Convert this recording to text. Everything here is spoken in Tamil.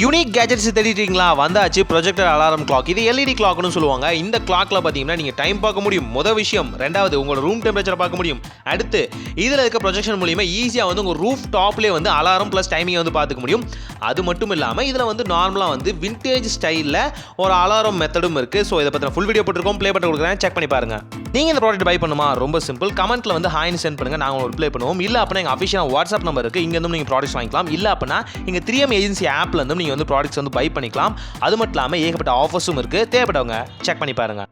யூனிக் கேஜெட்ஸ் தேடிட்டீங்களா? வந்தாச்சு ப்ரொஜெக்டர் அலாரம் கிளாக். இது எல்இடி கிளாக்னு சொல்லுவாங்க. இந்த கிளாக்ல பார்த்தீங்கன்னா நீங்கள் டைம் பார்க்க முடியும். விஷயம். ரெண்டாவது உங்களோட ரூம் டெம்பரேச்சரை பார்க்க முடியும். அடுத்து இதில் இருக்க ப்ரொஜெக்ஷன் மூலியமா ஈஸியாக வந்து உங்கள் ரூஃப் டாப்லேயே வந்து அலாரம் ப்ளஸ் டைமிங்கை வந்து பார்த்துக்க முடியும். அது மட்டும் இல்லாமல் இதில் வந்து நார்மலாக வந்து விண்டேஜ் ஸ்டைலில் ஒரு அலாரம் மெத்தடும் இருக்குது. ஸோ இதை பற்றின ஃபுல் வீடியோ போட்டிருக்கோம். ப்ளே பண்ணி கொடுக்குறேன், செக் பண்ணி பாருங்கள். நீங்கள் இந்த ப்ராடக்ட் பை பண்ணுமா? ரொம்ப சிம்பிள். கமெண்ட்டில் வந்து ஹாய்னு சென்ட் பண்ணுங்கள், நாங்கள் ஒரு ப்ளே பண்ணுவோம். இல்லை அப்படின்னா எங்கள் அஃபிஷியல் வாட்ஸ்அப் நம்பர் இருக்குது, இங்கேருந்து நீங்கள் ப்ராடக்ட்ஸ் வாங்கிக்கலாம். இல்லை அப்படின்னா எங்கள் 3M ஏஜென்சி ஆப்லேருந்து நீங்கள் வந்து ப்ராடக்ட்ஸ் வந்து பை பண்ணிக்கலாம். அது மட்டும் இல்லாமல் ஏகப்பட்ட ஆஃபர்ஸும் இருக்குது. தேவைப்பட்டவங்க செக் பண்ணி பாருங்கள்.